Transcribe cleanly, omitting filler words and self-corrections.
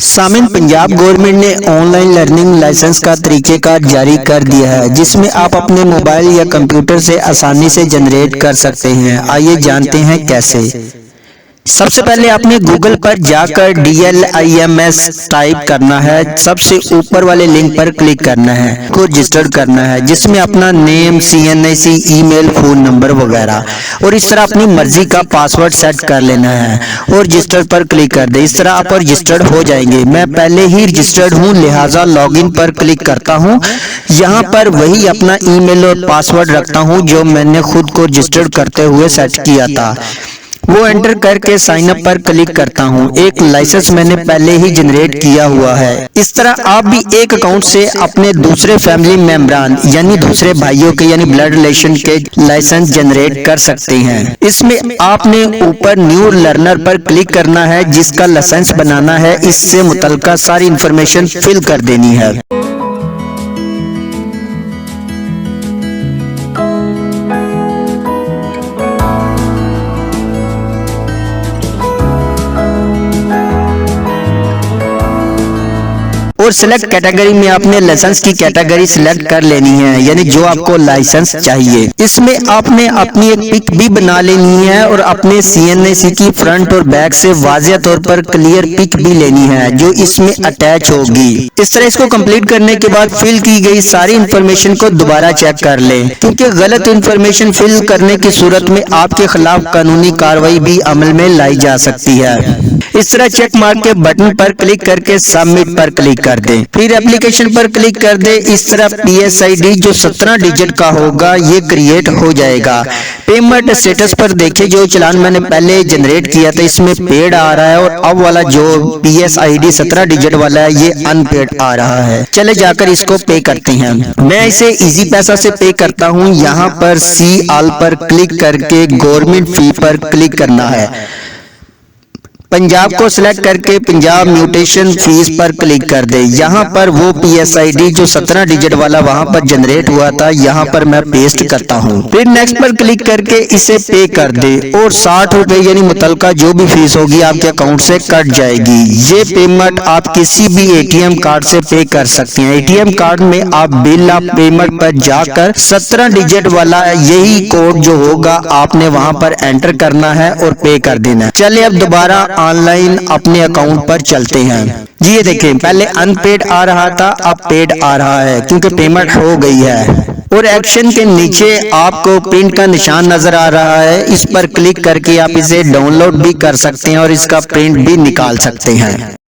सामिन Punjab government ने online learning licence का तरीक़ेकार जारी कर दिया है, जिसमें आप अपने मोबाइल या कंप्यूटर से आसानी से जनरेट कर सकते हैं। आइए जानते हैं कैसे। सबसे पहले आपने गूगल पर जाकर DLIMS टाइप करना है। सबसे ऊपर वाले लिंक पर क्लिक करना है, को रजिस्टर करना है, जिसमें अपना name, CNIC, email, phone number वगैरह, और इस तरह अपनी मर्जी का पासवर्ड सेट कर लेना है और रजिस्टर पर क्लिक कर दे। इस तरह आप रजिस्टर्ड हो जाएंगे। मैं पहले ही रजिस्टर्ड हूँ, लिहाजा लॉगिन पर क्लिक करता हूँ। यहाँ पर वही अपना ईमेल और पासवर्ड रखता हूँ जो मैंने खुद को रजिस्टर्ड करते हुए सेट किया था। वो एंटर करके साइन अप पर क्लिक करता हूँ। एक लाइसेंस मैंने पहले ही जनरेट किया हुआ है। इस तरह आप भी एक अकाउंट से अपने दूसरे फैमिली मेंबरान यानी दूसरे भाइयों के यानी ब्लड रिलेशन के लाइसेंस जनरेट कर सकते हैं। इसमें आपने ऊपर न्यू लर्नर पर क्लिक करना है, जिसका लाइसेंस बनाना है। इससे मुतल्लिका सारी इंफॉर्मेशन फिल कर देनी है। और सिलेक्ट कैटेगरी में आपने लाइसेंस की कैटेगरी सिलेक्ट कर लेनी है, यानी जो आपको लाइसेंस चाहिए। इसमें आपने अपनी एक पिक भी बना लेनी है और अपने CNIC की फ्रंट और बैक से वाज़िह तौर पर क्लियर पिक भी लेनी है, जो इसमें अटैच होगी। इस तरह इसको कंप्लीट करने के बाद फिल की गई सारी इंफॉर्मेशन को दोबारा चेक कर लें, क्योंकि गलत इंफॉर्मेशन फिल करने की सूरत में आपके खिलाफ कानूनी कार्रवाई भी अमल में लाई जा सकती है। इस तरह चेक मार्क के बटन पर क्लिक करके सबमिट पर क्लिक कर दें, फिर एप्लीकेशन पर क्लिक कर दें। इस तरह PSID जो 17 डिजिट का होगा ये क्रिएट हो जाएगा। पेमेंट स्टेटस पर देखिए, जो चलान मैंने पहले जनरेट किया था इसमें पेड आ रहा है, और अब वाला जो PSID 17 डिजिट वाला है ये अनपेड आ रहा है। चले जाकर इसको पे करते हैं। मैं इसे इजी पैसा से पे करता हूँ। यहाँ पर सी ऑल पर क्लिक करके गवर्नमेंट फी पर क्लिक करना है। पंजाब को सिलेक्ट करके पंजाब म्यूटेशन फीस पर क्लिक कर दे। यहाँ पर वो PSID जो 17 डिजिट वाला वहां पर जनरेट हुआ था, यहाँ पर मैं पेस्ट करता हूँ। फिर नेक्स्ट पर क्लिक करके इसे पे कर दे और 60 रुपए यानी मुतल्लिका जो भी फीस होगी आपके अकाउंट से कट जाएगी। ये पेमेंट आप किसी भी ATM कार्ड से पे कर सकते हैं। ATM कार्ड में आप बिल ऑफ पेमेंट पर जाकर 17 डिजिट वाला यही कोड जो होगा आपने वहां पर एंटर करना है और पे कर देना है। चलिए अब दोबारा ऑनलाइन अपने अकाउंट पर चलते हैं। जी ये देखिए, पहले अनपेड आ रहा था, अब पेड आ रहा है क्योंकि पेमेंट हो गई है। और एक्शन के नीचे आपको प्रिंट का निशान नजर आ रहा है, इस पर क्लिक करके आप इसे डाउनलोड भी कर सकते हैं और इसका प्रिंट भी निकाल सकते हैं।